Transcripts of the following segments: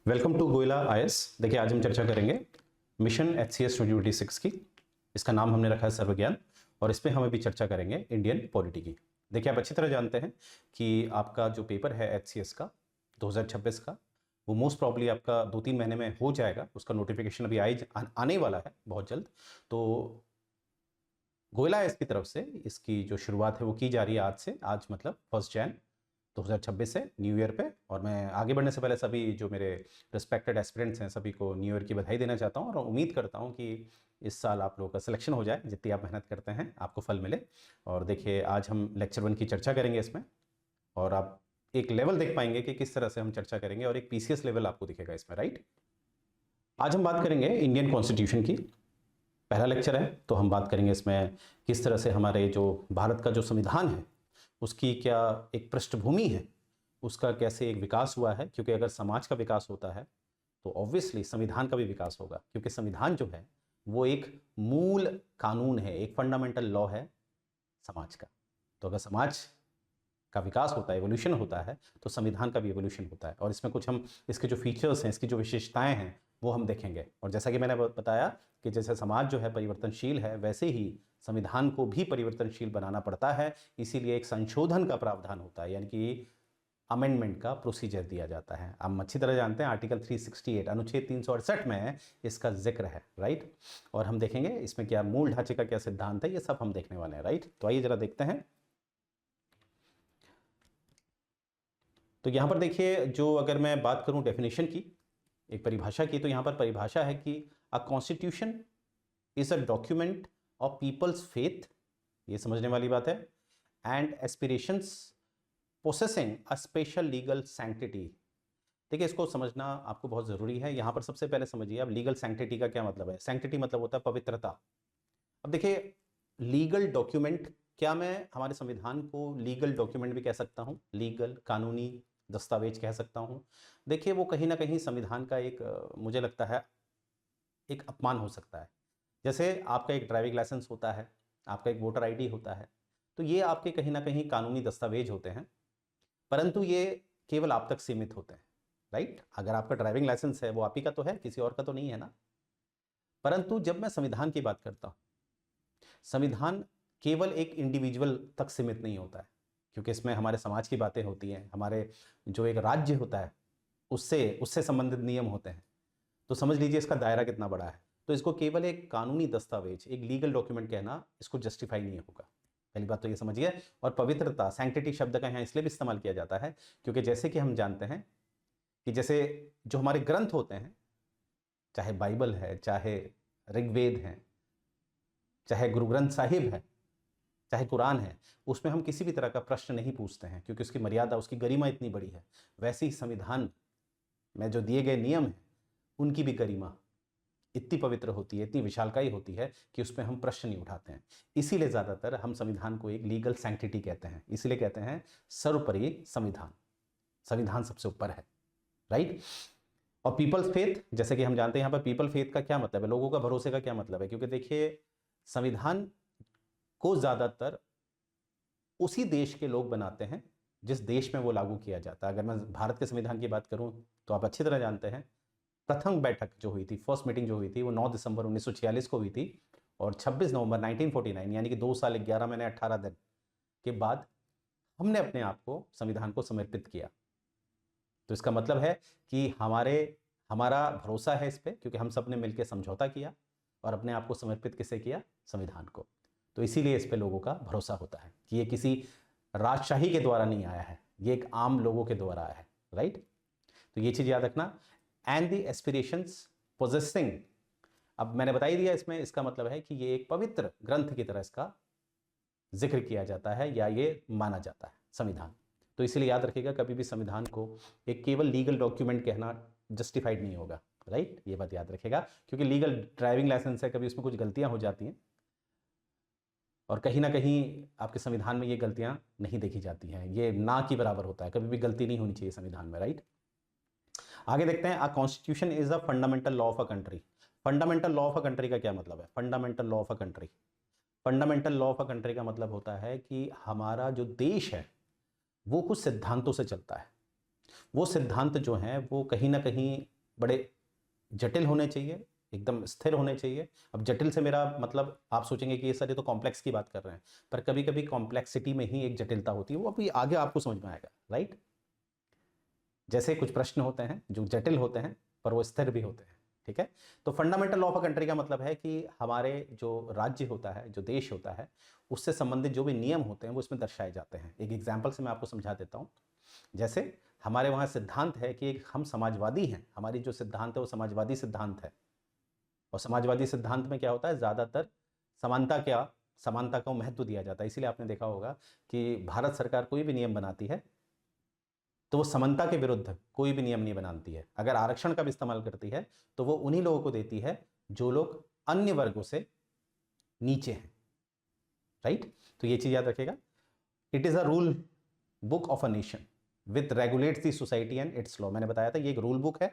Welcome to Goyla IAS. देखिए आज हम चर्चा करेंगे मिशन एचसीएस 2026 की। इसका नाम हमने रखा है सर्वज्ञान, और इस पे हम अभी चर्चा करेंगे इंडियन पॉलिटी की। देखिए आप अच्छी तरह जानते हैं कि आपका जो पेपर है एचसीएस का 2026 का, वो मोस्ट प्रॉब्ली आपका 2-3 महीने में हो जाएगा। उसका नोटिफिकेशन अभी आने वाला है बहुत जल्द। तो गोयला आईएएस की तरफ से इसकी जो शुरुआत है वो की जा रही है आज से। आज मतलब 1 जनवरी 2026 से न्यू ईयर पे। और मैं आगे बढ़ने से पहले सभी जो मेरे रिस्पेक्टेड एस्पिरेंट्स हैं सभी को न्यू ईयर की बधाई देना चाहता हूं, और उम्मीद करता हूं कि इस साल आप लोगों का सिलेक्शन हो जाए। जितनी आप मेहनत करते हैं आपको फल मिले। और देखिए आज हम लेक्चर 1 की चर्चा करेंगे इसमें, और आप एक लेवल देख पाएंगे कि किस तरह से हम चर्चा करेंगे, और एक पीसीएस लेवल आपको दिखेगा इसमें, राइट। आज हम बात करेंगे इंडियन कॉन्स्टिट्यूशन की। पहला लेक्चर है तो हम बात करेंगे इसमें किस तरह से हमारे जो भारत का जो संविधान है उसकी क्या एक पृष्ठभूमि है, उसका कैसे एक विकास हुआ है। क्योंकि अगर समाज का विकास होता है तो ऑब्वियसली संविधान का भी विकास होगा, क्योंकि संविधान जो है वो एक मूल कानून है, एक फंडामेंटल लॉ है समाज का। तो अगर समाज का विकास होता है, एवोल्यूशन होता है, तो संविधान का भी एवोल्यूशन होता है। और इसमें कुछ हम इसके जो फीचर्स हैं, इसकी जो विशेषताएं हैं वो हम देखेंगे। और जैसा कि मैंने बताया कि जैसे समाज जो है परिवर्तनशील है, वैसे ही संविधान को भी परिवर्तनशील बनाना पड़ता है। इसीलिए एक संशोधन का प्रावधान होता है, यानी कि अमेंडमेंट का प्रोसीजर दिया जाता है। हम अच्छी तरह जानते हैं आर्टिकल 368 अनुच्छेद 368 में इसका जिक्र है, राइट। और हम देखेंगे इसमें क्या मूल ढांचे का क्या सिद्धांत है, ये सब हम देखने वाले हैं, राइट। तो आइए जरा देखते हैं। तो यहां पर देखिए, जो अगर मैं बात करूं डेफिनेशन की, एक परिभाषा की, तो यहां पर परिभाषा है कि a constitution is a document of people's faith, ये समझने वाली बात है, and aspirations possessing a special legal sanctity. देखिए इसको समझना आपको बहुत जरूरी है। यहां पर सबसे पहले समझिए आप लीगल सैंक्टिटी का क्या मतलब है। सैंक्टिटी मतलब होता है पवित्रता। अब देखिए लीगल डॉक्यूमेंट, क्या मैं हमारे संविधान को लीगल डॉक्यूमेंट भी कह सकता हूं, लीगल कानूनी दस्तावेज कह सकता हूं। देखिए वो कहीं ना कहीं संविधान का एक मुझे लगता है एक अपमान हो सकता है। जैसे आपका एक ड्राइविंग लाइसेंस होता है, आपका एक वोटर आईडी होता है, तो ये आपके कहीं ना कहीं कानूनी दस्तावेज होते हैं, परंतु ये केवल आप तक सीमित होते हैं, राइट। अगर आपका ड्राइविंग लाइसेंस है वो आप ही का तो है, किसी और का तो नहीं है ना। परंतु जब मैं संविधान की बात करता हूं, संविधान केवल एक इंडिविजुअल तक सीमित नहीं होता है, क्योंकि इसमें हमारे समाज की बातें होती हैं, हमारे जो एक राज्य होता है उससे उससे संबंधित नियम होते हैं। तो समझ लीजिए इसका दायरा कितना बड़ा है। तो इसको केवल एक कानूनी दस्तावेज, एक लीगल डॉक्यूमेंट कहना इसको जस्टिफाई नहीं होगा। पहली बात तो ये समझिए। और पवित्रता, सैंक्टिटी शब्द का यहाँ इसलिए भी इस्तेमाल किया जाता है क्योंकि जैसे कि हम जानते हैं कि जैसे जो हमारे ग्रंथ होते हैं, चाहे बाइबल है, चाहे ऋग्वेद है, चाहे गुरु ग्रंथ साहिब है, चाहे कुरान है, उसमें हम किसी भी तरह का प्रश्न नहीं पूछते हैं, क्योंकि उसकी मर्यादा, उसकी गरिमा इतनी बड़ी है। वैसे ही संविधान में जो दिए गए नियम हैं उनकी भी गरिमा इतनी पवित्र होती है, इतनी विशालकाई होती है कि उसमें हम प्रश्न नहीं उठाते हैं। इसीलिए ज्यादातर हम संविधान को एक लीगल सैंक्टिटी कहते हैं। इसीलिए कहते हैं सर्वोपरि संविधान, संविधान सबसे ऊपर है, राइट। और पीपल्स फेथ, जैसे कि हम जानते हैं यहाँ पर पीपल फेथ का क्या मतलब है, लोगों का भरोसे का क्या मतलब है। क्योंकि देखिए संविधान को ज्यादातर उसी देश के लोग बनाते हैं जिस देश में वो लागू किया जाता है। अगर मैं भारत के संविधान की बात करूं तो आप अच्छी तरह जानते हैं प्रथम बैठक जो हुई थी, फर्स्ट मीटिंग जो हुई थी, वो 9 दिसंबर 1946 को हुई थी। और 26 नवंबर 1949, यानी कि 2 साल 11 महीने 18 दिन के बाद हमने अपने आप को संविधान को समर्पित किया। तो इसका मतलब है कि हमारा भरोसा है इस पे, क्योंकि हम सब ने मिलकर समझौता किया और अपने आप को समर्पित किसे किया, संविधान को। तो इसीलिए इस पे लोगों का भरोसा होता है कि ये किसी राजशाही के द्वारा नहीं आया है, ये एक आम लोगों के द्वारा आया है, राइट। तो ये चीज याद रखना। एंड द एस्पिरेशंस पोजेसिंग, अब मैंने बता ही दिया इसमें, इसका मतलब है कि ये एक पवित्र ग्रंथ की तरह इसका जिक्र किया जाता है या ये माना जाता है संविधान। तो इसलिए याद रखिएगा, कभी भी संविधान को एक केवल लीगल डॉक्यूमेंट कहना जस्टिफाइड नहीं होगा, राइट। ये बात याद रखिएगा, क्योंकि लीगल ड्राइविंग लाइसेंस है, कभी उसमें कुछ गलतियां हो जाती हैं, और कहीं ना कहीं आपके संविधान में ये गलतियां नहीं देखी जाती हैं। ये ना के बराबर होता है, कभी भी गलती नहीं होनी चाहिए संविधान में, राइट। आगे देखते हैं, अ constitution is a fundamental law of a country. Fundamental law of a country का क्या मतलब है। Fundamental law of a country, fundamental law of a country का मतलब होता है कि हमारा जो देश है वो कुछ सिद्धांतों से चलता है। वो सिद्धांत जो हैं वो कहीं ना कहीं बड़े जटिल होने चाहिए, एकदम स्थिर होने चाहिए। अब जटिल से मेरा मतलब आप सोचेंगे कि ये सर ये तो कॉम्प्लेक्स की बात कर रहे हैं, पर कभी कभी कॉम्प्लेक्सिटी में ही एक जटिलता होती है, वो अभी आगे आपको समझ में आएगा, राइट। जैसे कुछ प्रश्न होते हैं जो जटिल होते हैं पर वो स्थिर भी होते हैं, ठीक है। तो fundamental law of a country का मतलब है कि हमारे जो राज्य होता है, जो देश होता है, उससे संबंधित जो भी नियम होते हैं वो इसमें दर्शाए जाते हैं। एक एग्जाम्पल से मैं आपको समझा देता हूँ। जैसे हमारे वहाँ सिद्धांत है कि एक हम समाजवादी हैं, हमारी जो सिद्धांत है वो समाजवादी सिद्धांत है। और समाजवादी सिद्धांत में क्या होता है, ज़्यादातर समानता को महत्व दिया जाता है। इसीलिए आपने देखा होगा कि भारत सरकार कोई भी नियम बनाती है तो वो समानता के विरुद्ध कोई भी नियम नहीं बनाती है। अगर आरक्षण का भी इस्तेमाल करती है तो वो उन्हीं लोगों को देती है जो लोग अन्य वर्गों से नीचे हैं, राइट। तो ये चीज याद रखेगा। It is a rule book of a nation with regulates the society and it's law. मैंने बताया था ये एक रूल बुक है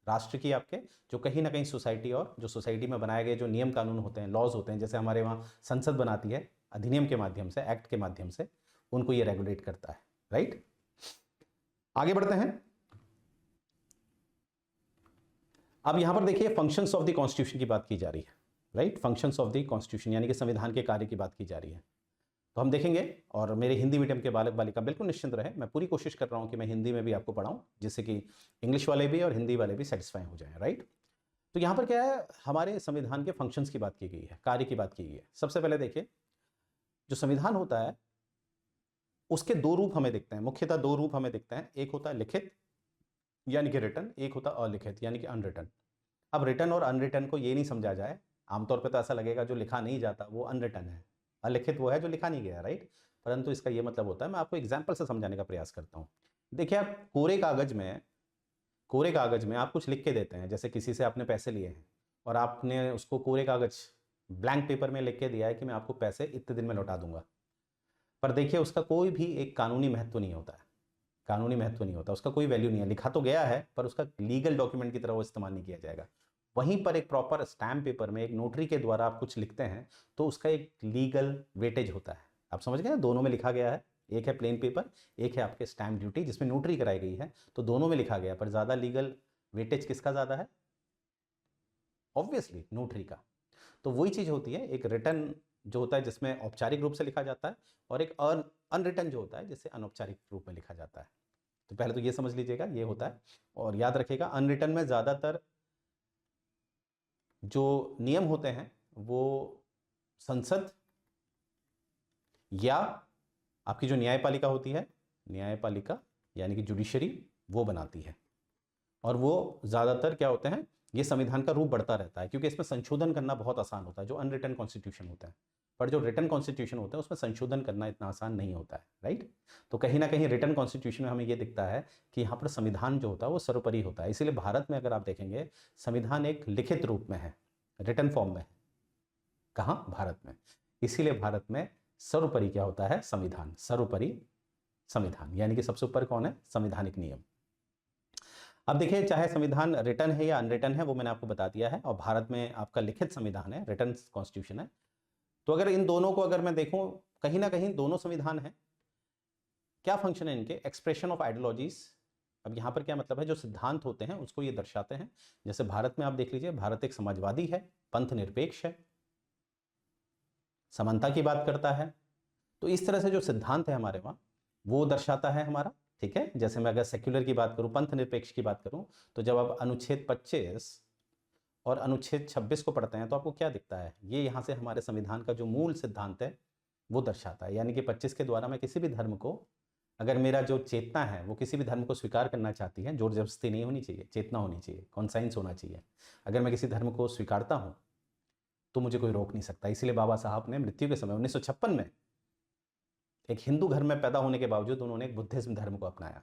राष्ट्र की आपके, जो कहीं ना कहीं सोसाइटी और जो सोसाइटी में बनाए गए जो नियम कानून होते हैं, लॉज होते हैं, जैसे हमारे वहाँ संसद बनाती है अधिनियम के माध्यम से, एक्ट के माध्यम से, उनको ये रेगुलेट करता है, राइट। आगे बढ़ते हैं। अब यहां पर देखिए फंक्शंस ऑफ द कॉन्स्टिट्यूशन की बात की जा रही है, right. Functions of the constitution यानी कि संविधान के कार्य की बात की जा रही है। तो हम देखेंगे, और मेरे हिंदी मीडियम के बालक बालिका बिल्कुल निश्चिंत रहे, मैं पूरी कोशिश कर रहा हूं कि मैं हिंदी में भी आपको पढ़ाऊं जिससे कि इंग्लिश वाले भी और हिंदी वाले भी सेटिस्फाई हो जाएं, राइट। तो यहां पर क्या है, हमारे संविधान के फंक्शंस की बात की गई है, कार्य की बात की गई है। सबसे पहले देखिए, जो संविधान होता है उसके दो रूप हमें दिखते हैं, मुख्यतः दो रूप हमें दिखते हैं। एक होता है लिखित यानी कि रिटन, एक होता है अलिखित यानी कि अनरिटन। अब रिटन और अनरिटन को ये नहीं समझा जाए, आमतौर पे तो ऐसा लगेगा जो लिखा नहीं जाता वो अनरिटन है, अलिखित वो है जो लिखा नहीं गया, राइट। परंतु इसका ये मतलब होता है, मैं आपको एग्जाम्पल से समझाने का प्रयास करता हूँ। देखिए, आप कोरे कागज में आप कुछ लिख के देते हैं, जैसे किसी से आपने पैसे लिए हैं और आपने उसको कोरे कागज ब्लैंक पेपर में लिख के दिया है कि मैं आपको पैसे इतने दिन में लौटा दूंगा। पर देखिए उसका कोई भी एक कानूनी महत्व नहीं होता है, कानूनी महत्व नहीं होता, उसका कोई वैल्यू नहीं है। लिखा तो गया है पर उसका लीगल डॉक्यूमेंट की तरह वो इस्तेमाल नहीं किया जाएगा। वहीं पर एक प्रॉपर स्टैम्प पेपर में एक नोटरी के द्वारा आप कुछ लिखते हैं तो उसका एक लीगल वेटेज होता है। आप समझ गए, दोनों में लिखा गया है, एक है प्लेन पेपर, एक है आपके स्टैम्प ड्यूटी जिसमें नोटरी कराई गई है, तो दोनों में लिखा गया, पर ज़्यादा लीगल वेटेज किसका ज़्यादा है? ऑब्वियसली नोटरी का। तो वही चीज़ होती है, एक रिटर्न जो होता है जिसमें औपचारिक रूप से लिखा जाता है, और एक अनरिटन जो होता है जिससे अनौपचारिक रूप में लिखा जाता है। तो पहले तो ये समझ लीजिएगा, ये होता है। और याद रखिएगा, अनरिटन में ज़्यादातर जो नियम होते हैं वो संसद या आपकी जो न्यायपालिका होती है, न्यायपालिका यानी कि जुडिशरी, वो बनाती है। और वो ज़्यादातर क्या होते हैं, ये संविधान का रूप बढ़ता रहता है क्योंकि इसमें संशोधन करना बहुत आसान होता है, जो अनरिटन कॉन्स्टिट्यूशन होता है। पर जो रिटन कॉन्स्टिट्यूशन होता है उसमें संशोधन करना इतना आसान नहीं होता है, राइट। तो कहीं ना कहीं रिटन कॉन्स्टिट्यूशन में हमें ये दिखता है कि यहाँ पर संविधान जो होता है वो सर्वोपरि होता है। इसीलिए भारत में अगर आप देखेंगे, संविधान एक लिखित रूप में है, रिटन फॉर्म में है। कहाँ? भारत में। इसीलिए भारत में सर्वोपरि क्या होता है? संविधान। सर्वोपरि संविधान यानी कि सबसे ऊपर कौन है? संवैधानिक नियम। अब देखिए, चाहे संविधान रिटन है या अनरिटन है वो मैंने आपको बता दिया है, और भारत में आपका लिखित संविधान है, रिटन कॉन्स्टिट्यूशन है। तो अगर इन दोनों को अगर मैं देखूं, कहीं ना कहीं दोनों संविधान है। क्या फंक्शन है इनके? Expression of ideologies. अब यहाँ पर क्या मतलब है, जो सिद्धांत होते हैं उसको ये दर्शाते हैं। जैसे भारत में आप देख लीजिए, भारत एक समाजवादी है, पंथ निरपेक्ष है, समानता की बात करता है। तो इस तरह से जो सिद्धांत है हमारे वहाँ वो दर्शाता है हमारा, ठीक है। जैसे मैं अगर सेक्युलर की बात करूं, पंथ निरपेक्ष की बात करूं, तो जब आप अनुच्छेद 25 और अनुच्छेद 26 को पढ़ते हैं तो आपको क्या दिखता है? ये यहाँ से हमारे संविधान का जो मूल सिद्धांत है वो दर्शाता है। यानी कि 25 के द्वारा मैं किसी भी धर्म को, अगर मेरा जो चेतना है वो किसी भी धर्म को स्वीकार करना चाहती है, जोर जबरदस्ती नहीं होनी चाहिए, चेतना होनी चाहिए, कॉन्साइंस होना चाहिए। अगर मैं किसी धर्म को स्वीकारता हूँ तो मुझे कोई रोक नहीं सकता। इसलिए बाबा साहब ने मृत्यु के समय 1956 में एक हिंदू घर में पैदा होने के बावजूद उन्होंने एक बुद्धिज्म धर्म को अपनाया।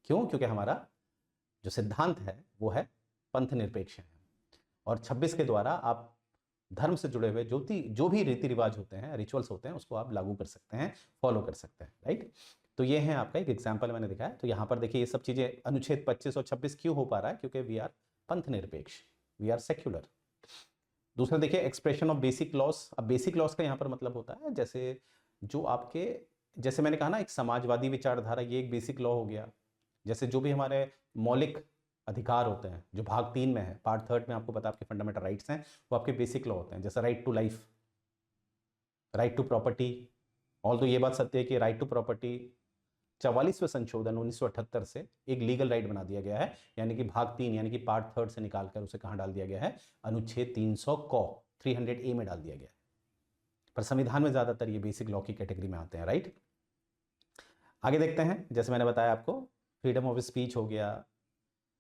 क्यों? क्योंकि हमारा जो सिद्धांत है वो है पंथ निरपेक्ष है। और 26 के द्वारा आप धर्म से जुड़े हुए जो भी रीति रिवाज होते हैं, रिचुअल्स होते हैं, उसको आप लागू कर सकते हैं, फॉलो कर सकते हैं, राइट। तो ये है आपका एक एग्जाम्पल मैंने दिखाया। तो यहाँ पर देखिए, ये सब चीजें अनुच्छेद 25 और 26 क्यों हो पा रहा है? क्योंकि वी आर पंथ निरपेक्ष, वी आर सेक्युलर। दूसरा देखिए, एक्सप्रेशन ऑफ बेसिक लॉस। अब बेसिक लॉस का यहाँ पर मतलब होता है जैसे जो आपके, जैसे मैंने कहा ना, एक समाजवादी विचारधारा, ये एक बेसिक लॉ हो गया। जैसे जो भी हमारे मौलिक अधिकार होते हैं जो भाग 3 में है, पार्ट 3 में आपको पता आपके फंडामेंटल राइट्स हैं, वो आपके बेसिक लॉ होते हैं, जैसे right to life, right to property. All तो ये बात सत्य है कि राइट टू प्रॉपर्टी 44वें संशोधन 1978 से एक लीगल राइट बना दिया गया है, यानी कि भाग 3 यानी कि पार्ट 3 से निकालकर उसे कहाँ डाल दिया गया है, अनुच्छेद 300 क 300A में डाल दिया गया है। पर संविधान में ज्यादातर ये बेसिक लॉ की कैटेगरी में आते हैं, राइट। आगे देखते हैं, जैसे मैंने बताया आपको फ्रीडम ऑफ स्पीच हो गया,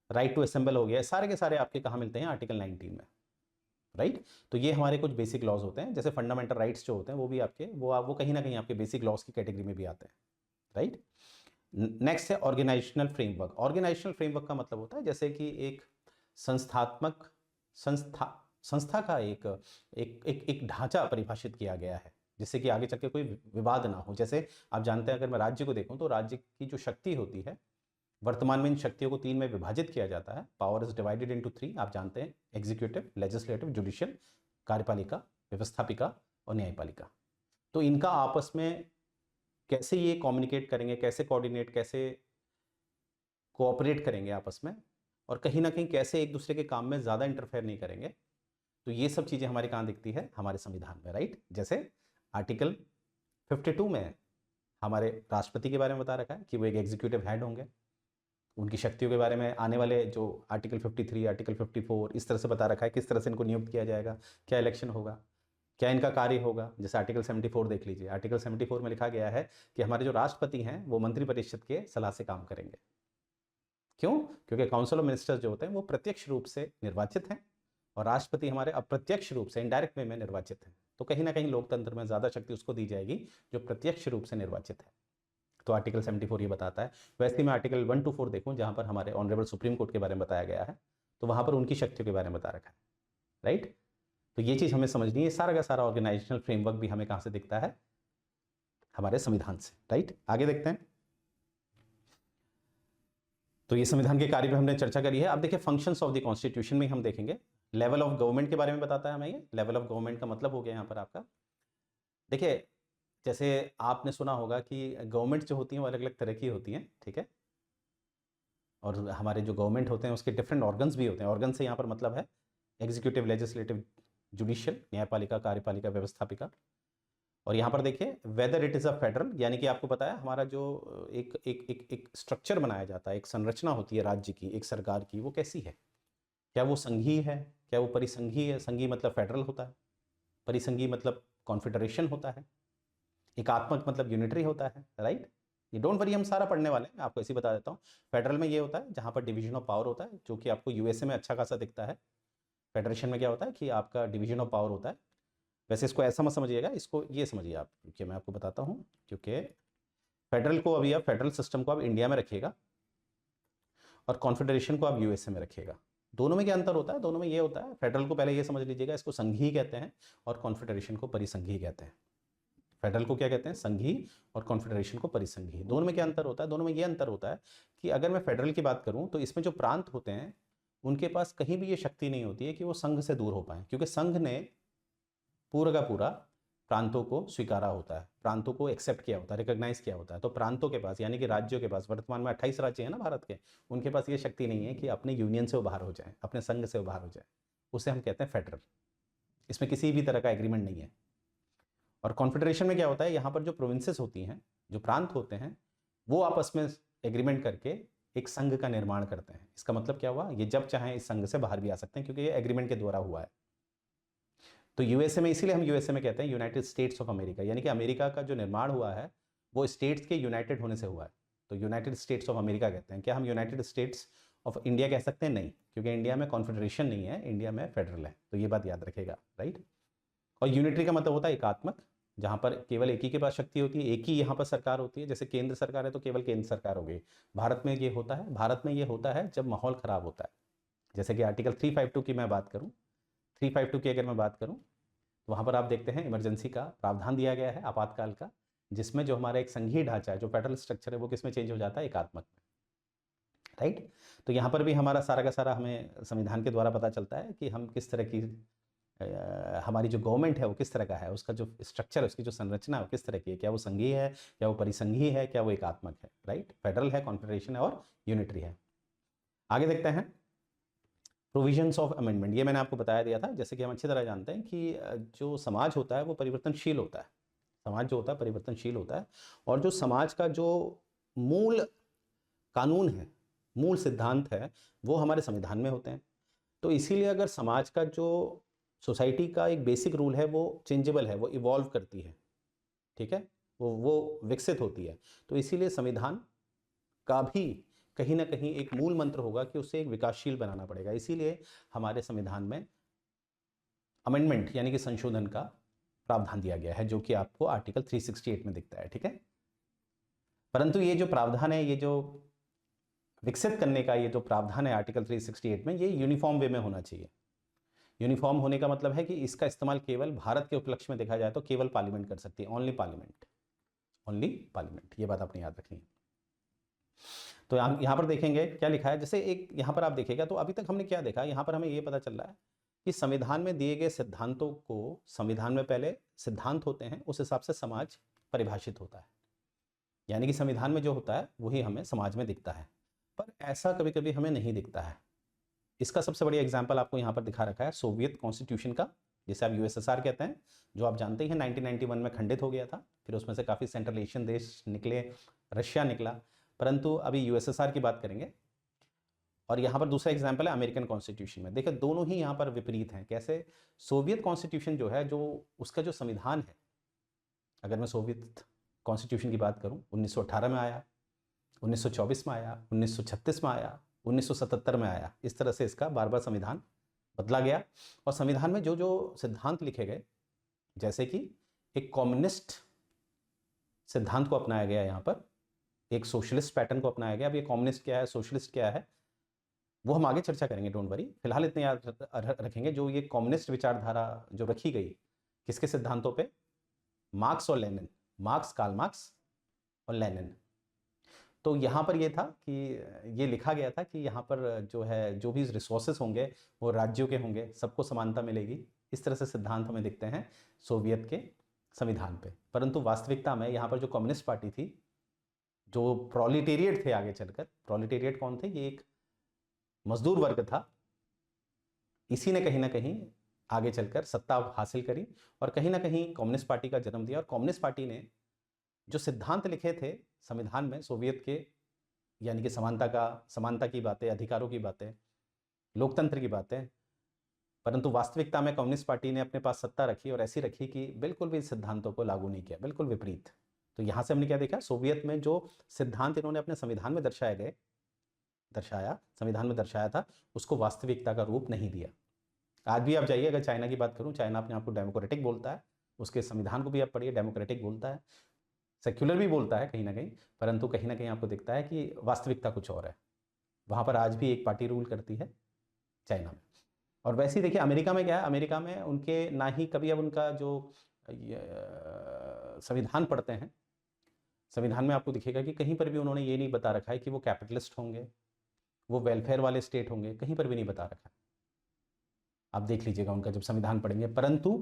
राइट टू असेंबल हो गया, सारे के सारे आपके कहाँ मिलते हैं, आर्टिकल 19 में, राइट। तो ये हमारे कुछ बेसिक लॉज होते हैं, जैसे फंडामेंटल राइट्स जो होते हैं वो भी आपके वो कहीं ना कहीं आपके बेसिक लॉज की कैटेगरी में भी आते हैं, राइट। नेक्स्ट है ऑर्गेनाइजेशनल फ्रेमवर्क। ऑर्गेनाइजेशनल फ्रेमवर्क का मतलब होता है जैसे कि एक संस्थात्मक संस्था का एक ढांचा परिभाषित किया गया है, जिससे कि आगे चल के कोई विवाद ना हो। जैसे आप जानते हैं, अगर मैं राज्य को देखूं तो राज्य की जो शक्ति होती है, वर्तमान में इन शक्तियों को 3 में विभाजित किया जाता है। पावर इज डिवाइडेड इनटू 3, आप जानते हैं, एग्जीक्यूटिव, लेजिस्लेटिव, जुडिशियल, कार्यपालिका, व्यवस्थापिका और न्यायपालिका। तो इनका आपस में कैसे ये कम्युनिकेट करेंगे, कैसे कोऑर्डिनेट, कैसे कोऑपरेट करेंगे आपस में, और कहीं ना कहीं कैसे एक दूसरे के काम में ज़्यादा इंटरफेयर नहीं करेंगे, तो ये सब चीज़ें हमारी कहाँ दिखती है, हमारे संविधान में, राइट। जैसे आर्टिकल 52 में हमारे राष्ट्रपति के बारे में बता रखा है कि वो एक एग्जीक्यूटिव हेड होंगे, उनकी शक्तियों के बारे में आने वाले जो आर्टिकल 53, आर्टिकल 54 इस तरह से बता रखा है किस तरह से इनको नियुक्त किया जाएगा, क्या इलेक्शन होगा, क्या इनका कार्य होगा। जैसे आर्टिकल 74 देख लीजिए, आर्टिकल 74 में लिखा गया है कि हमारे जो राष्ट्रपति हैं वो मंत्रिपरिषद के सलाह से काम करेंगे। क्यों? क्योंकि काउंसिल ऑफ मिनिस्टर्स जो होते हैं वो प्रत्यक्ष रूप से निर्वाचित हैं और राष्ट्रपति हमारे अप्रत्यक्ष रूप से, इनडायरेक्ट वे में निर्वाचित हैं। तो कहीं ना कहीं लोकतंत्र में ज़्यादा शक्ति उसको दी जाएगी जो प्रत्यक्ष रूप से निर्वाचित है। तो आर्टिकल 74 ये बताता है। वैसे ही मैं आर्टिकल 1 to 4 देखूं जहां पर हमारे ऑनरेबल सुप्रीम कोर्ट के बारे में बताया गया है, तो वहां पर उनकी शक्तियों के बारे में बता रखा है, राइट। तो ये चीज़ हमें समझनी है। सारा का सारा ऑर्गेनाइजेशनल फ्रेमवर्क भी हमें कहाँ से दिखता है, हमारे संविधान से, राइट। आगे देखते हैं। तो ये संविधान के कार्य पे हमने चर्चा करी है। अब देखिए फंक्शंस ऑफ द कॉन्स्टिट्यूशन में हम देखेंगे। लेवल ऑफ गवर्नमेंट के बारे में बताता है हमें ये। लेवल ऑफ गवर्नमेंट का मतलब हो गया यहाँ पर आपका, देखिए जैसे आपने सुना होगा कि गवर्नमेंट जो होती है वो अलग अलग तरह की होती हैं, ठीक है। और हमारे जो गवर्नमेंट होते हैं उसके डिफरेंट ऑर्गन्स भी होते हैं। ऑर्गन से यहाँ पर मतलब है एग्जीक्यूटिव, लेजिस्लेटिव, जुडिशियल, न्यायपालिका, कार्यपालिका, व्यवस्थापिका। और यहाँ पर देखिए whether it is a federal, यानी कि आपको पता है हमारा जो एक एक एक एक स्ट्रक्चर बनाया जाता है, एक संरचना होती है राज्य की, एक सरकार की, वो कैसी है, क्या वो संघीय है, क्या वो परिसंघीय है। संघीय मतलब फेडरल होता है, परिसंघीय मतलब कॉन्फेडरेशन होता है, एकात्मक मतलब यूनिटरी होता है, राइट। ये डोंट वरी, हम सारा पढ़ने वाले हैं, आपको ऐसे ही बता देता हूँ। फेडरल में ये होता है जहाँ पर डिवीजन ऑफ पावर होता है, जो कि आपको यूएसए में अच्छा खासा दिखता है। फेडरेशन में क्या होता है कि आपका डिवीजन ऑफ पावर होता है। वैसे इसको ऐसा मत समझिएगा, इसको ये समझिए आप, क्योंकि मैं आपको बताता हूँ, क्योंकि फेडरल को अभी आप फेडरल सिस्टम को आप इंडिया में रखिएगा और कॉन्फेडरेशन को आप यूएसए में रखिएगा। दोनों में क्या अंतर होता है? दोनों में ये होता है, फेडरल को पहले ये समझ लीजिएगा, इसको संघीय कहते हैं और कॉन्फेडरेशन को परिसंघीय कहते हैं। फेडरल को क्या कहते हैं? संघीय, और कॉन्फेडरेशन को परिसंघीय। दोनों में क्या अंतर होता है? दोनों में ये अंतर होता है कि अगर मैं फेडरल की बात करूं तो इसमें जो प्रांत होते हैं उनके पास कहीं भी ये शक्ति नहीं होती है कि वो संघ से दूर हो पाए, क्योंकि संघ ने पूरा का पूरा प्रांतों को स्वीकारा होता है, प्रांतों को एक्सेप्ट किया होता है, रिकॉग्नाइज किया होता है। तो प्रांतों के पास, यानी कि राज्यों के पास, वर्तमान में 28 राज्य हैं ना भारत के, उनके पास ये शक्ति नहीं है कि अपने यूनियन से वो बाहर हो जाए, अपने संघ से वो बाहर हो जाए। उसे हम कहते हैं फेडरल। इसमें किसी भी तरह का एग्रीमेंट नहीं है। और कॉन्फेडरेशन में क्या होता है, यहाँ पर जो प्रोविंसेस होती हैं, जो प्रांत होते हैं, वो आपस में एग्रीमेंट करके एक संघ का निर्माण करते हैं। इसका मतलब क्या हुआ, ये जब चाहें इस संघ से बाहर भी आ सकते हैं, क्योंकि ये एग्रीमेंट के द्वारा हुआ है। तो यूएसए में, इसीलिए हम यूएसए में कहते हैं यूनाइटेड स्टेट्स ऑफ अमेरिका, यानी कि अमेरिका का जो निर्माण हुआ है वो स्टेट्स के यूनाइटेड होने से हुआ है। तो यूनाइटेड स्टेट्स ऑफ अमेरिका कहते हैं। क्या हम यूनाइटेड स्टेट्स ऑफ इंडिया कह सकते हैं? नहीं, क्योंकि इंडिया में कॉन्फेडरेशन नहीं है, इंडिया में फेडरल है। तो ये बात याद रखेगा, राइट। और यूनिटरी का मतलब होता है एकात्मक, जहाँ पर केवल एक ही के पास शक्ति होती है, एक ही यहाँ पर सरकार होती है। जैसे केंद्र सरकार है तो केवल केंद्र सरकार हो गई। भारत में ये होता है, भारत में ये होता है जब माहौल खराब होता है। जैसे कि आर्टिकल 352 की मैं बात करूँ, 352 की अगर मैं बात करूँ तो वहाँ पर आप देखते हैं इमरजेंसी का प्रावधान दिया गया है, आपातकाल का, जिसमें जो हमारा एक संघीय ढांचा है, जो फेडरल स्ट्रक्चर है, वो किस में चेंज हो जाता है? एकात्मक में, राइट। तो यहाँ पर भी हमारा सारा का सारा हमें संविधान के द्वारा पता चलता है कि हम किस तरह की हमारी जो गवर्नमेंट है वो किस तरह का है, उसका जो स्ट्रक्चर है, उसकी जो संरचना है वो किस तरह की है, क्या वो संघीय है, क्या वो परिसंघीय है, क्या वो एकात्मक है, राइट, फेडरल है, कॉन्फेडरेशन है और यूनिटरी है। आगे देखते हैं प्रोविजंस ऑफ अमेंडमेंट। ये मैंने आपको बताया दिया था, जैसे कि हम अच्छी तरह जानते हैं कि जो समाज होता है वो परिवर्तनशील होता है, समाज जो होता है परिवर्तनशील होता है, और जो समाज का जो मूल कानून है, मूल सिद्धांत है, वो हमारे संविधान में होते हैं। तो इसीलिए अगर समाज का जो सोसाइटी का एक बेसिक रूल है वो चेंजेबल है, वो इवॉल्व करती है, ठीक है, वो विकसित होती है, तो इसीलिए संविधान का भी कहीं ना कहीं एक मूल मंत्र होगा कि उसे एक विकासशील बनाना पड़ेगा। इसीलिए हमारे संविधान में अमेंडमेंट यानी कि संशोधन का प्रावधान दिया गया है, जो कि आपको आर्टिकल 368 में दिखता है, ठीक है। परंतु ये जो प्रावधान है, ये जो विकसित करने का ये जो प्रावधान है आर्टिकल 368 में, ये यूनिफॉर्म वे में होना चाहिए। यूनिफॉर्म होने का मतलब है कि इसका इस्तेमाल केवल भारत के उपलक्ष्य में देखा जाए तो केवल पार्लियामेंट कर सकती है, ओनली पार्लियामेंट, ओनली पार्लियामेंट, ये बात आपने याद रखनी है। तो यहाँ पर देखेंगे क्या लिखा है, जैसे एक यहाँ पर आप देखिएगा, तो अभी तक हमने क्या देखा, यहाँ पर हमें ये पता चल रहा है कि संविधान में दिए गए सिद्धांतों को, संविधान में पहले सिद्धांत होते हैं, उस हिसाब से समाज परिभाषित होता है, यानी कि संविधान में जो होता है वही हमें समाज में दिखता है, पर ऐसा कभी कभी हमें नहीं दिखता है। इसका सबसे बढ़िया एग्जाम्पल आपको यहाँ पर दिखा रखा है सोवियत कॉन्स्टिट्यूशन का, जिसे आप यूएसएसआर कहते हैं, जो आप जानते हैं 1991 में खंडित हो गया था, फिर उसमें से काफ़ी सेंट्रल एशियन देश निकले, रशिया निकला, परंतु अभी यूएसएसआर की बात करेंगे। और यहाँ पर दूसरा एग्जाम्पल है अमेरिकन कॉन्स्टिट्यूशन में। देखिए दोनों ही यहाँ पर विपरीत हैं। कैसे? सोवियत कॉन्स्टिट्यूशन जो है, जो उसका जो संविधान है, अगर मैं सोवियत कॉन्स्टिट्यूशन की बात करूँ, 1918 में आया, 1924 में आया, 1936 में आया, 1977 में आया, इस तरह से इसका बार बार संविधान बदला गया। और संविधान में जो जो सिद्धांत लिखे गए, जैसे कि एक कम्युनिस्ट सिद्धांत को अपनाया गया, यहाँ पर एक सोशलिस्ट पैटर्न को अपनाया गया। अब ये कम्युनिस्ट क्या है, सोशलिस्ट क्या है, वो हम आगे चर्चा करेंगे, डोंट वरी। फिलहाल इतने याद रखेंगे, जो ये कम्युनिस्ट विचारधारा जो रखी गई, किसके सिद्धांतों पे? मार्क्स और लेनिन, मार्क्स, कार्ल मार्क्स और लेनिन। तो यहाँ पर ये था कि ये लिखा गया था कि यहाँ पर जो है, जो भी रिसोर्सेस होंगे वो राज्यों के होंगे, सबको समानता मिलेगी, इस तरह से सिद्धांत हमें दिखते हैं सोवियत के संविधान पे। परंतु वास्तविकता में यहाँ पर जो कम्युनिस्ट पार्टी थी, जो प्रोलिटेरिएट थे, आगे चलकर प्रोलिटेरिएट कौन थे? ये एक मजदूर वर्ग था। इसी ने कहीं ना कहीं आगे चलकर सत्ता हासिल करी और कहीं ना कहीं कम्युनिस्ट पार्टी का जन्म दिया। और कम्युनिस्ट पार्टी ने जो सिद्धांत लिखे थे संविधान में सोवियत के, यानी कि समानता की बातें, अधिकारों की बातें, लोकतंत्र की बातें, परंतु वास्तविकता में कम्युनिस्ट पार्टी ने अपने पास सत्ता रखी और ऐसी रखी कि बिल्कुल भी सिद्धांतों को लागू नहीं किया, बिल्कुल विपरीत। तो यहाँ से हमने क्या देखा? सोवियत में जो सिद्धांत इन्होंने अपने संविधान में संविधान में दर्शाया था, उसको वास्तविकता का रूप नहीं दिया। आज भी आप जाइए, अगर चाइना की बात करूँ, चाइना अपने आप को डेमोक्रेटिक बोलता है, उसके संविधान को भी आप पढ़िए, डेमोक्रेटिक बोलता है, सेक्युलर भी बोलता है कहीं ना कहीं, परंतु कहीं ना कहीं आपको दिखता है कि वास्तविकता कुछ और है। वहाँ पर आज भी एक पार्टी रूल करती है, चाइना में। और वैसे ही देखिए अमेरिका में क्या है, अमेरिका में उनके ना ही कभी अब उनका जो संविधान पढ़ते हैं, संविधान में आपको दिखेगा कि कहीं पर भी उन्होंने ये नहीं बता रखा है कि वो कैपिटलिस्ट होंगे, वो वेलफेयर वाले स्टेट होंगे, कहीं पर भी नहीं बता रखा है। आप देख लीजिएगा उनका जब संविधान पढ़ेंगे। परंतु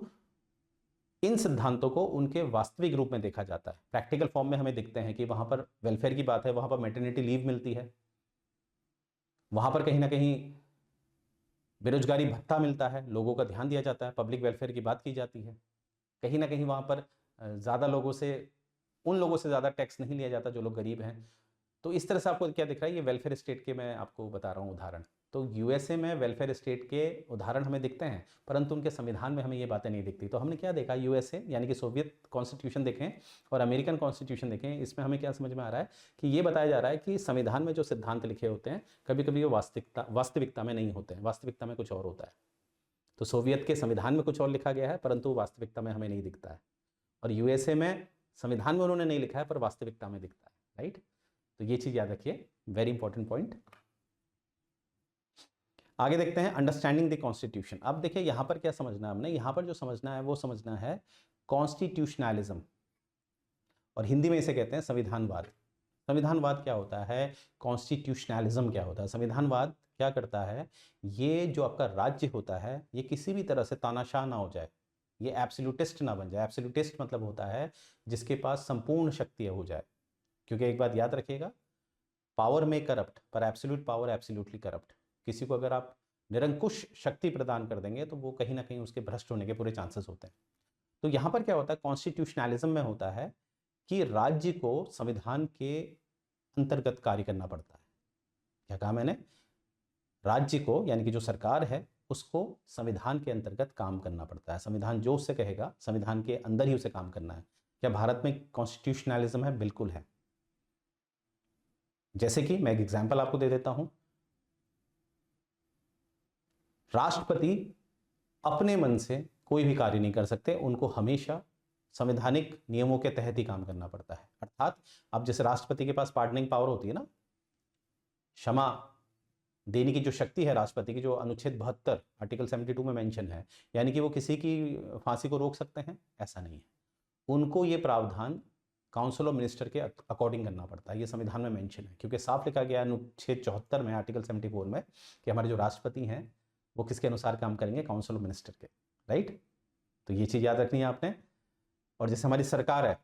इन सिद्धांतों को उनके वास्तविक रूप में देखा जाता है, प्रैक्टिकल फॉर्म में हमें दिखते हैं कि वहां पर वेलफेयर की बात है, वहां पर मैटरनिटी लीव मिलती है, वहां पर कहीं ना कहीं बेरोजगारी भत्ता मिलता है, लोगों का ध्यान दिया जाता है, पब्लिक वेलफेयर की बात की जाती है। कहीं ना कहीं वहां पर ज़्यादा लोगों से, उन लोगों से ज़्यादा टैक्स नहीं लिया जाता जो लोग गरीब हैं। तो इस तरह से आपको क्या दिख रहा है? ये वेलफेयर स्टेट के मैं आपको बता रहा हूँ उदाहरण। तो यूएसए में वेलफेयर स्टेट के उदाहरण हमें दिखते हैं, परंतु उनके संविधान में हमें ये बातें नहीं दिखती। तो हमने क्या देखा? यूएसए यानी कि सोवियत कॉन्स्टिट्यूशन देखें और अमेरिकन कॉन्स्टिट्यूशन देखें, इसमें हमें क्या समझ में आ रहा है कि ये बताया जा रहा है कि संविधान में जो सिद्धांत लिखे होते हैं, कभी कभी वो वास्तविकता में नहीं होते हैं, वास्तविकता में कुछ और होता है। तो सोवियत के संविधान में कुछ और लिखा गया है, परंतु वास्तविकता में हमें नहीं दिखता है। और यूएसए में संविधान में उन्होंने नहीं लिखा है, पर वास्तविकता में दिखता है, राइट। तो ये चीज याद रखिए, वेरी इंपॉर्टेंट पॉइंट। आगे देखते हैं अंडरस्टैंडिंग द कॉन्स्टिट्यूशन। अब देखिए यहां पर क्या समझना है हमने, यहां पर जो समझना है वो समझना है कॉन्स्टिट्यूशनलिज्म, और हिंदी में इसे कहते हैं संविधानवाद। संविधानवाद क्या होता है, कॉन्स्टिट्यूशनलिज्म क्या होता है? संविधानवाद क्या करता है, ये जो आपका राज्य होता है ये किसी भी तरह से तानाशाह ना हो जाए, ये एब्सोल्यूटिस्ट ना बन जाए। एब्सोल्यूटिस्ट मतलब होता है जिसके पास संपूर्ण शक्ति हो जाए, क्योंकि एक बात याद रखिएगा, पावर में करप्ट पर एब्सोल्यूट पावर एब्सोल्यूटली करप्ट। किसी को अगर आप निरंकुश शक्ति प्रदान कर देंगे तो वो कहीं ना कहीं उसके भ्रष्ट होने के पूरे चांसेस होते हैं। तो यहाँ पर क्या होता है, कॉन्स्टिट्यूशनलिज्म में होता है कि राज्य को संविधान के अंतर्गत कार्य करना पड़ता है। क्या कहा मैंने, राज्य को यानी कि जो सरकार है उसको संविधान के अंतर्गत काम करना पड़ता है। संविधान जो उससे कहेगा संविधान के अंदर ही उसे काम करना है। क्या भारत में कॉन्स्टिट्यूशनलिज्म है? बिल्कुल है। जैसे कि मैं एक एग्जांपल आपको दे देता हूं, राष्ट्रपति अपने मन से कोई भी कार्य नहीं कर सकते, उनको हमेशा संवैधानिक नियमों के तहत ही काम करना पड़ता है। अर्थात अब जैसे राष्ट्रपति के पास पार्डनिंग पावर होती है ना, क्षमा देने की जो शक्ति है राष्ट्रपति की, जो अनुच्छेद 72 आर्टिकल 72 में मेंशन है, यानी कि वो किसी की फांसी को रोक सकते हैं, ऐसा नहीं है। उनको ये प्रावधान काउंसिल ऑफ मिनिस्टर के अकॉर्डिंग करना पड़ता है। ये संविधान में मेंशन है, क्योंकि साफ लिखा गया अनुच्छेद 74 में आर्टिकल 74 में कि हमारे जो राष्ट्रपति हैं वो किसके अनुसार काम करेंगे, काउंसिल ऑफ मिनिस्टर के, राइट। तो ये चीज़ याद रखनी है आपने। और जैसे हमारी सरकार है,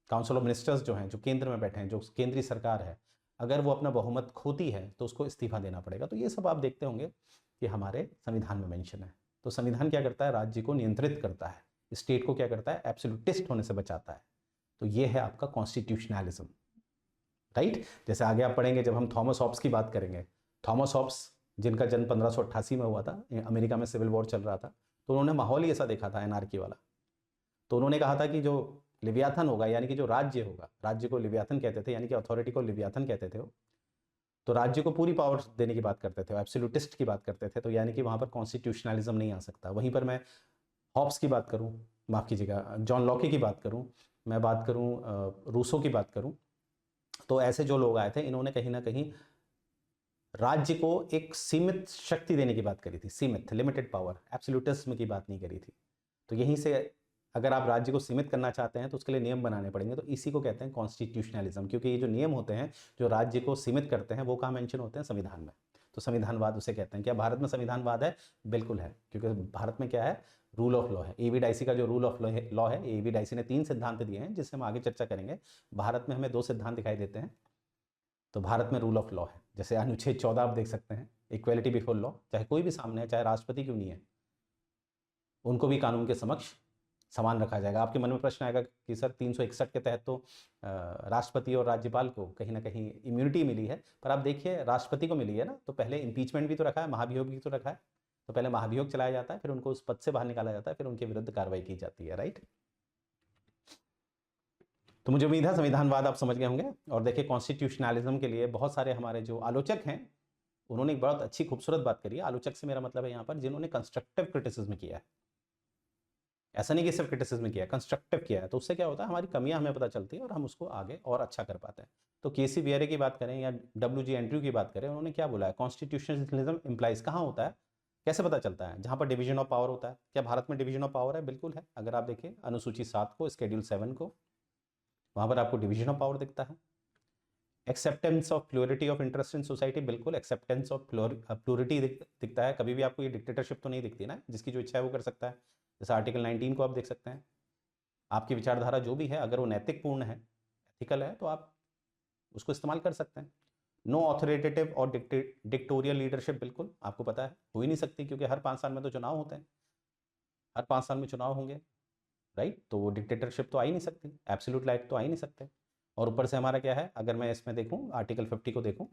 काउंसिल ऑफ मिनिस्टर्स जो हैं, जो केंद्र में बैठे हैं, जो केंद्रीय सरकार है, अगर वो अपना बहुमत खोती है तो उसको इस्तीफा देना पड़ेगा। तो ये सब आप देखते होंगे कि हमारे संविधान में मेंशन है। तो संविधान क्या करता है, राज्य को नियंत्रित करता है, स्टेट को क्या करता है, एब्सोल्यूटिस्ट होने से बचाता है। तो ये है आपका कॉन्स्टिट्यूशनलिज्म, राइट। जैसे आगे आप पढ़ेंगे जब हम थॉमस हॉब्स की बात करेंगे, थॉमस हॉब्स जिनका जन्म 1588 में हुआ था, अमेरिका में सिविल वॉर चल रहा था, तो उन्होंने माहौल ही ऐसा देखा था एनार्की वाला। तो उन्होंने कहा था कि जो लिव्याथन होगा, यानी कि जो राज्य होगा, राज्य को लिव्याथन कहते थे, यानी कि अथॉरिटी को लिव्याथन कहते थे वो, तो राज्य को पूरी पावर देने की बात करते थे, एब्सोल्यूटिस्ट की बात करते थे। तो यानी कि वहाँ पर कॉन्स्टिट्यूशनलिज्म नहीं आ सकता। वहीं पर मैं हॉब्स की बात करूँ, माफ़ कीजिएगा, जॉन लॉके की बात करूँ, मैं बात करूँ रूसो की बात करूँ, तो ऐसे जो लोग आए थे, इन्होंने कहीं ना कहीं राज्य को एक सीमित शक्ति देने की बात करी थी, सीमित, लिमिटेड पावर, एब्सोल्यूटिज्म की बात नहीं करी थी। तो यहीं से अगर आप राज्य को सीमित करना चाहते हैं तो उसके लिए नियम बनाने पड़ेंगे। तो इसी को कहते हैं कॉन्स्टिट्यूशनलिज्म, क्योंकि ये जो नियम होते हैं जो राज्य को सीमित करते हैं वो कहाँ मेंशन होते हैं, संविधान में। तो संविधानवाद उसे कहते हैं। क्या भारत में संविधानवाद है? बिल्कुल है, क्योंकि भारत में क्या है, रूल ऑफ लॉ है। एवी डाइसी का जो रूल ऑफ लॉ है, एवी डाइसी ने 3 सिद्धांत दिए हैं जिससे हम आगे चर्चा करेंगे। भारत में हमें 2 सिद्धांत दिखाई देते हैं। तो भारत में रूल ऑफ लॉ है, जैसे अनुच्छेद 14 आप देख सकते हैं, इक्वेलिटी बिफोर लॉ, चाहे कोई भी सामने है, चाहे राष्ट्रपति क्यों नहीं है, उनको भी कानून के समक्ष समान रखा जाएगा। आपके मन में प्रश्न आएगा कि सर 361 के तहत तो राष्ट्रपति और राज्यपाल को कहीं ना कहीं इम्यूनिटी मिली है, पर आप देखिए राष्ट्रपति को मिली है ना, तो पहले इम्पीचमेंट भी तो रखा है, महाभियोग भी तो रखा है। तो पहले महाभियोग चलाया जाता है, फिर उनको उस पद से बाहर निकाला जाता है, फिर उनके विरुद्ध कार्रवाई की जाती है, राइट। तो मुझे उम्मीद है संविधानवाद आप समझ गए होंगे। और देखिए कॉन्स्टिट्यूशनलिज्म के लिए बहुत सारे हमारे जो आलोचक हैं उन्होंने एक बहुत अच्छी खूबसूरत बात करी है। आलोचक से मेरा मतलब है यहाँ पर जिन्होंने कंस्ट्रक्टिव क्रिटिसिज्म किया है, ऐसा नहीं कि सिर्फ क्रिटिसिज्म किया है, कंस्ट्रक्टिव किया है। तो उससे क्या होता है, हमारी कमियां हमें पता चलती है और हम उसको आगे और अच्छा कर पाते हैं। तो केसी वियरे की बात करें या डब्ल्यू.जी. एंड्रयू की बात करें, उन्होंने क्या बोला है, कॉन्स्टिट्यूशनलिज्म इंप्लाइज कहाँ होता है, कैसे पता चलता है, जहाँ पर डिवीजन ऑफ पावर होता है। क्या भारत में डिवीजन ऑफ पावर है? बिल्कुल है। अगर आप देखिए अनुसूची 7 को, स्केड्यूल 7 को, वहाँ पर आपको डिवीजन ऑफ पावर दिखता है। Acceptance of plurality of interest in society, बिल्कुल एक्सेप्टेंस ऑफ प्लोरिटी दिखता है। कभी भी आपको ये डिक्टेटरशिप तो नहीं दिखती ना, जिसकी जो इच्छा है वो कर सकता है। जैसे आर्टिकल 19 को आप देख सकते हैं, आपकी विचारधारा जो भी है अगर वो नैतिक पूर्ण है, एथिकल है, तो आप उसको इस्तेमाल कर सकते हैं। नो ऑथोरिटेटिव और डिक्टोरियल लीडरशिप, बिल्कुल आपको पता है हो ही नहीं सकती, क्योंकि हर 5 साल में तो चुनाव होते हैं, हर 5 साल में चुनाव होंगे, राइट। तो वो डिक्टेटरशिप तो आ ही नहीं सकती, एब्सोल्यूट लाइट तो आ ही नहीं सकते। और ऊपर से हमारा क्या है, अगर मैं इसमें देखूँ आर्टिकल 50 को देखूँ,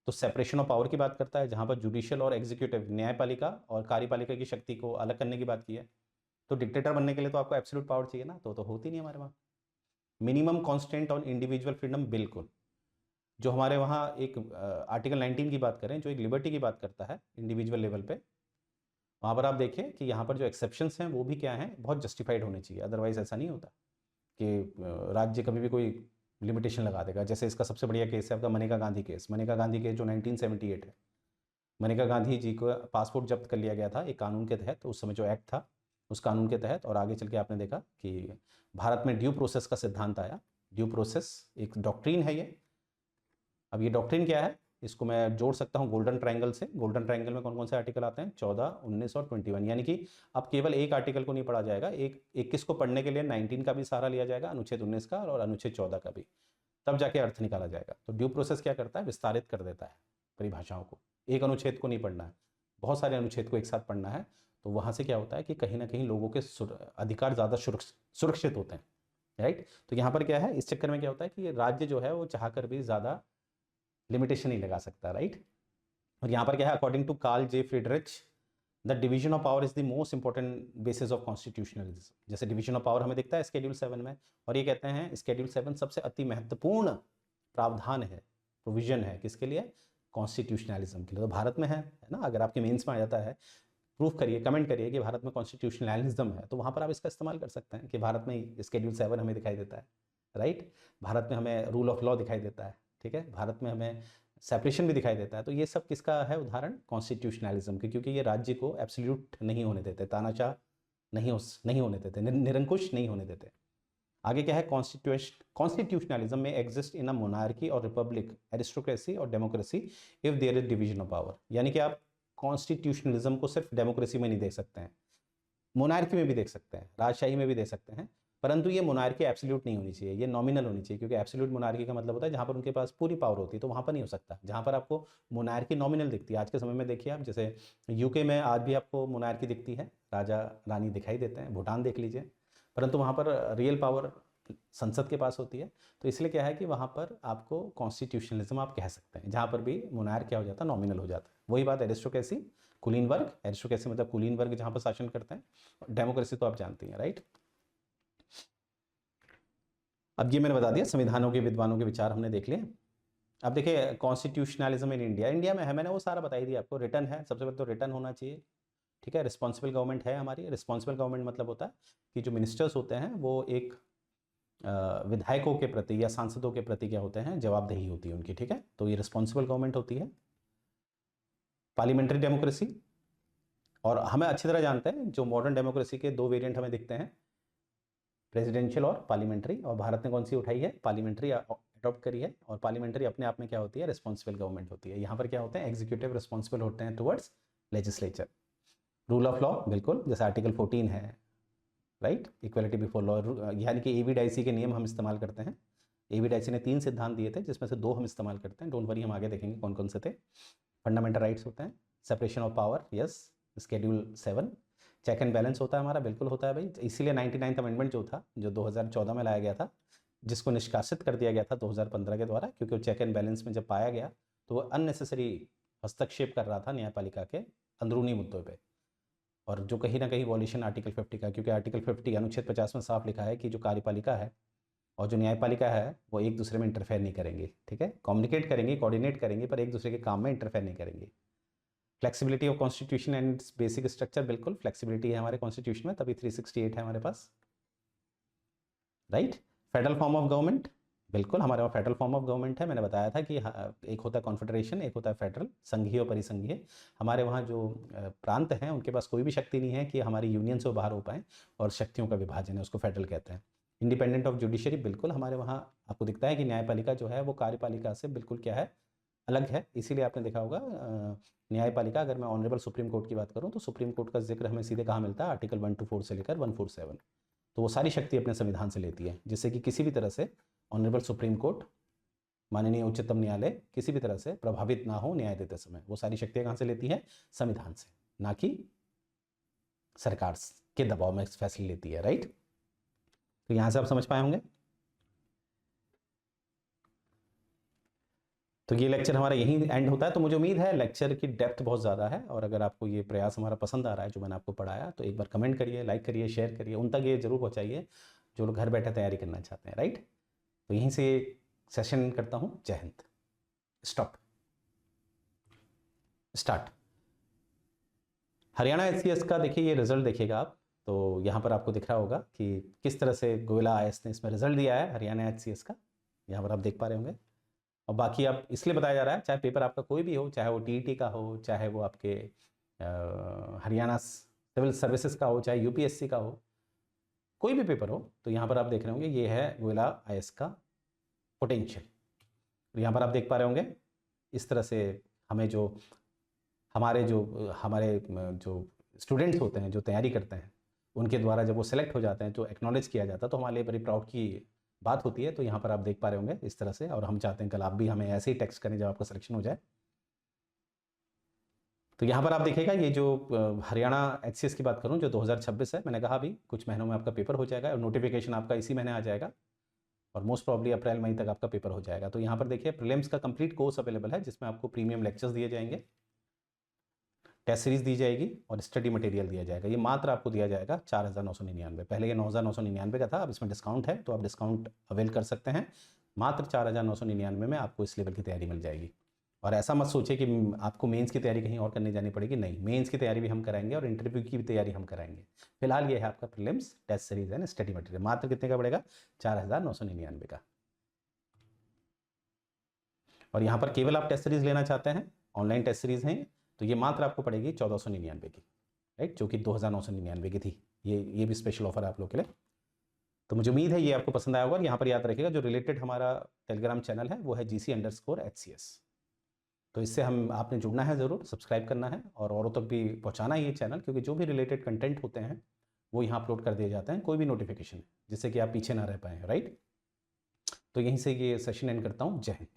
तो सेपरेशन ऑफ पावर की बात करता है, जहाँ पर जुडिशियल और एग्जीक्यूटिव, न्यायपालिका और कार्यपालिका की शक्ति को अलग करने की बात की है। तो डिक्टेटर बनने के लिए तो आपको एब्सोल्यूट पावर चाहिए ना, तो होती नहीं हमारे वहाँ। Minimum constant on individual freedom, बिल्कुल। जो हमारे वहाँ एक आर्टिकल 19 की बात करें, जो एक लिबर्टी की बात करता है इंडिविजुअल लेवल पे, वहाँ पर आप देखिए कि यहाँ पर जो एक्सेप्शंस हैं वो भी क्या हैं, बहुत जस्टिफाइड होने चाहिए। अदरवाइज ऐसा नहीं होता कि राज्य कभी भी कोई लिमिटेशन लगा देगा। जैसे इसका सबसे बढ़िया केस है आपका मनेका गांधी केस। मनेका गांधी केस जो 1978 है, मनेका गांधी जी को पासपोर्ट जब्त कर लिया गया था एक कानून के तहत, उस समय जो एक्ट था उस कानून के तहत। और आगे चल के आपने देखा कि भारत में ड्यू प्रोसेस का सिद्धांत आया। ड्यू प्रोसेस एक डॉक्ट्रिन है ये। अब ये डॉक्ट्रिन क्या है, इसको मैं जोड़ सकता हूँ गोल्डन ट्रायंगल से। गोल्डन ट्रायंगल में कौन कौन से आर्टिकल आते हैं? 14, 19 और 21। यानी कि अब केवल एक आर्टिकल को नहीं पढ़ा जाएगा, 21 को पढ़ने के लिए 19 का भी सहारा लिया जाएगा, अनुच्छेद 19 का और अनुच्छेद 14 का भी, तब जाके अर्थ निकाला जाएगा। तो ड्यू प्रोसेस क्या करता है? विस्तारित कर देता है परिभाषाओं को। एक अनुच्छेद को नहीं पढ़ना है, बहुत सारे अनुच्छेद को एक साथ पढ़ना है। तो वहाँ से क्या होता है कि कहीं ना कहीं लोगों के अधिकार ज़्यादा सुरक्षित होते हैं, राइट। तो यहाँ पर क्या है, इस चक्कर में क्या होता है कि राज्य जो है वो चाहकर भी ज़्यादा लिमिटेशन नहीं लगा सकता, राइट। और यहाँ पर क्या है, according to Carl J Friedrich, the division of power is the most important basis of constitutionalism. जैसे डिवीजन ऑफ पावर हमें दिखता है स्केड्यूल 7 में, और ये कहते हैं स्केड्यूल 7 सबसे अति महत्वपूर्ण प्रावधान है, प्रोविजन है, किसके लिए? कॉन्स्टिट्यूशनलिज्म के लिए। तो भारत में है ना, अगर आपके मेंस में आ जाता है, प्रूफ करिए, कमेंट करिए कि भारत में कॉन्स्टिट्यूशनलिज्म है, तो वहाँ पर आप इसका इस्तेमाल कर सकते हैं कि भारत में स्केड्यूल 7 हमें दिखाई देता है, राइट। भारत में हमें रूल ऑफ लॉ दिखाई देता है, ठीक है। भारत में हमें सेपरेशन भी दिखाई देता है। तो ये सब किसका है उदाहरण? कॉन्स्टिट्यूशनलिज्म के, क्योंकि ये राज्य को एब्सोल्यूट नहीं होने देते, तानाशाह नहीं होने देते, निरंकुश नहीं होने देते। आगे क्या है, कॉन्स्टिट्यूशनलिज्म में एग्जिस्ट इन अ मोनार्की और रिपब्लिक, एरिस्टोक्रेसी और democracy if there is division of power. यानी कि आप कॉन्स्टिट्यूशनलिज्म को सिर्फ डेमोक्रेसी में नहीं देख सकते हैं, मोनार्की में भी देख सकते हैं, राजशाही में भी देख सकते हैं, परंतु ये मोनार्की एब्सोल्यूट नहीं होनी चाहिए, ये नॉमिनल होनी चाहिए। क्योंकि एब्सोल्यूट मोनार्की का मतलब होता है जहाँ पर उनके पास पूरी पावर होती है, तो वहाँ पर नहीं हो सकता। जहाँ पर आपको मोनार्की नॉमिनल दिखती है, आज के समय में देखिए आप, जैसे यूके में आज भी आपको मोनार्की दिखती है, राजा रानी दिखाई देते हैं, भूटान देख लीजिए, परंतु वहाँ पर रियल पावर संसद के पास होती है। तो इसलिए क्या है कि वहाँ पर आपको कॉन्स्टिट्यूशनलिज्म आप कह सकते हैं, जहाँ पर भी मोनार्क क्या हो जाता है, नॉमिनल हो जाता है। वही बात एरिस्टोक्रेसी, कुलीन वर्ग, एरिस्टोक्रेसी मतलब कुलीन वर्ग जहाँ पर शासन करते हैं, डेमोक्रेसी तो आप जानती हैं, राइट। अब ये मैंने बता दिया, संविधानों के विद्वानों के विचार हमने देख लिए। अब देखिए कॉन्स्टिट्यूशनलिज्म इन इंडिया, इंडिया में है, मैंने वो सारा बता ही दिया आपको। रिटर्न है, सबसे पहले तो रिटर्न होना चाहिए, ठीक है। रिस्पॉन्सिबल गवर्नमेंट है हमारी। रिस्पॉन्सिबल गवर्नमेंट मतलब होता है कि जो मिनिस्टर्स होते हैं वो एक विधायकों के प्रति या सांसदों के प्रति क्या होते हैं, जवाबदेही होती है उनकी, ठीक है। तो ये रिस्पॉन्सिबल गवर्नमेंट होती है। पार्लियामेंट्री डेमोक्रेसी, और हमें अच्छी तरह जानते हैं जो मॉडर्न डेमोक्रेसी के दो वेरिएंट हमें दिखते हैं, प्रेसिडेंशियल और पार्लियामेंट्री, और भारत ने कौन सी उठाई है? पार्लियामेंट्री अडॉप्ट करी है। और पार्लियामेंट्री अपने आप में क्या होती है? रिस्पॉन्सिबल गवर्नमेंट होती है। यहाँ पर क्या होते हैं? एग्जीक्यूटिव रिस्पॉन्सिबल होते हैं towards legislature. Rule of law, बिल्कुल, जैसे आर्टिकल 14 है, राइट, इक्वलिटी बिफोर लॉ, यानी कि एवी डाइसी के नियम हम इस्तेमाल करते हैं। एवी डाइसी ने 3 सिद्धांत दिए थे, जिसमें से 2 हम इस्तेमाल करते हैं। डोंट वरी, हम आगे देखेंगे कौन कौन से थे। फंडामेंटल राइट्स होते हैं, separation of power, yes, schedule 7, check and balance होता है हमारा, बिल्कुल होता है भाई। इसीलिए 99th अमेंडमेंट जो था, जो 2014 में लाया गया था, जिसको निष्कासित कर दिया गया था 2015 के द्वारा, क्योंकि वो चेक एंड बैलेंस में जब पाया गया तो वो अननेसेसरी हस्तक्षेप कर रहा था न्यायपालिका के अंदरूनी मुद्दों पे। और जो कहीं ना कहीं वॉल्यूशन आर्टिकल 50 का, क्योंकि आर्टिकल 50 अनुच्छेद 50 में साफ लिखा है कि जो कार्यपालिका है और जो न्यायपालिका है वो एक दूसरे में इंटरफेयर नहीं करेंगे, ठीक है। कम्युनिकेट करेंगे, कोऑर्डिनेट करेंगे, पर एक दूसरे के काम में इंटरफेयर नहीं करेंगे। Flexibility of constitution and basic structure, बिल्कुल फ्लेक्सिबिलिटी है हमारे कॉन्स्टिट्यूशन में, तभी 368 है हमारे पास, right. Federal form of government, बिल्कुल हमारे वहाँ फेडरल फॉर्म ऑफ गवर्नमेंट है। मैंने बताया था कि एक होता है कॉन्फेडरेशन, एक होता है फेडरल, संघीय और परिसंघीय। हमारे वहाँ जो प्रांत हैं उनके पास कोई भी शक्ति नहीं है कि हमारी यूनियन से बाहर हो पाएँ, और शक्तियों का विभाजन है, उसको फेडरल कहते हैं। इंडिपेंडेंट ऑफ जुडिशरी, बिल्कुल हमारे वहाँ आपको दिखता है कि न्यायपालिका जो है वो कार्यपालिका से बिल्कुल क्या है, अलग है। इसीलिए आपने देखा होगा न्यायपालिका, अगर मैं ऑनरेबल सुप्रीम कोर्ट की बात करूँ तो सुप्रीम कोर्ट का जिक्र हमें सीधे कहाँ मिलता है? आर्टिकल 124 से लेकर 147। तो वो सारी शक्ति अपने संविधान से लेती है, जिससे कि किसी भी तरह से ऑनरेबल सुप्रीम कोर्ट, माननीय उच्चतम न्यायालय, किसी भी तरह से प्रभावित ना हो न्याय देते समय। वो सारी शक्तियाँ कहाँ से लेती है? संविधान से, ना कि सरकार के दबाव में फैसले लेती है, राइट। तो यहाँ से आप समझ पाए होंगे। तो ये लेक्चर हमारा यहीं एंड होता है। तो मुझे उम्मीद है लेक्चर की डेप्थ बहुत ज़्यादा है, और अगर आपको ये प्रयास हमारा पसंद आ रहा है जो मैंने आपको पढ़ाया, तो एक बार कमेंट करिए, लाइक करिए, शेयर करिए, उन तक ये जरूर पहुँचाइए जो लोग घर बैठे तैयारी करना चाहते हैं, राइट। तो यहीं से सेशन करता हूँ। जय हिंद। स्टार्ट। हरियाणा HCS का देखिए ये रिजल्ट देखिएगा आप, तो यहाँ पर आपको दिख रहा होगा कि किस तरह से गोयला IAS ने इसमें रिजल्ट दिया है हरियाणा HCS का, यहाँ पर आप देख पा रहे होंगे। और बाकी आप इसलिए बताया जा रहा है, चाहे पेपर आपका कोई भी हो, चाहे वो TET का हो, चाहे वो आपके हरियाणा सिविल सर्विसेज का हो, चाहे UPSC का हो, कोई भी पेपर हो, तो यहाँ पर आप देख रहे होंगे ये है गोयला IAS का पोटेंशियल। यहाँ पर आप देख पा रहे होंगे इस तरह से हमें जो हमारे जो स्टूडेंट्स होते हैं जो तैयारी करते हैं उनके द्वारा जब वो सिलेक्ट हो जाते हैं तो एक्नॉलेज किया जाता है, तो हमारे लिए बड़ी प्राउड की बात होती है। तो यहाँ पर आप देख पा रहे होंगे इस तरह से, और हम चाहते हैं कल आप भी हमें ऐसे ही टेक्स्ट करें जब आपका सिलेक्शन हो जाए। तो यहाँ पर आप देखिएगा ये जो हरियाणा HCS की बात करूँ जो 2026 है, मैंने कहा अभी कुछ महीनों में आपका पेपर हो जाएगा और नोटिफिकेशन आपका इसी महीने आ जाएगा और मोस्ट प्रॉब्ली अप्रैल मई तक आपका पेपर हो जाएगा। तो यहाँ पर देखिए प्रीलिम्स का कंप्लीट कोर्स अवेलेबल है जिसमें आपको प्रीमियम लेक्चर्स दिए जाएंगे, टेस्ट सीरीज दी जाएगी और स्टडी मटेरियल दिया जाएगा। ये मात्र आपको दिया जाएगा 4,999। पहले ये 9,999 का था, अब इसमें डिस्काउंट है तो आप डिस्काउंट अवेल कर सकते हैं। मात्र 4,999 में आपको इस लेवल की तैयारी मिल जाएगी। और ऐसा मत सोचिए कि आपको मेंस की तैयारी कहीं और करने जानी पड़ेगी, नहीं, मेंस की तैयारी भी हम कराएंगे और इंटरव्यू की भी तैयारी हम कराएंगे। फिलहाल ये है आपका prelims, test series and study material. मात्र कितने का पड़ेगा? 4,999 का। और यहाँ पर केवल आप टेस्ट सीरीज लेना चाहते हैं, ऑनलाइन टेस्ट सीरीज हैं, तो ये मात्र आपको पड़ेगी 1,499 की, राइट, जो कि 2,999 की थी। ये भी स्पेशल ऑफर है आप लोग के लिए। तो मुझे उम्मीद है ये आपको पसंद आया होगा। और यहाँ पर याद रखिएगा जो रिलेटेड हमारा टेलीग्राम चैनल है वो है GC_HCS। तो इससे आपने जुड़ना है, ज़रूर सब्सक्राइब करना है और औरों तक भी पहुँचाना है ये चैनल, क्योंकि जो भी रिलेटेड कंटेंट होते हैं वो यहाँ अपलोड कर दिए जाते हैं, कोई भी नोटिफिकेशन, जिससे कि आप पीछे ना रह पाएँ, राइट। तो यहीं से ये सेशन एंड करता हूँ। जय हिंद।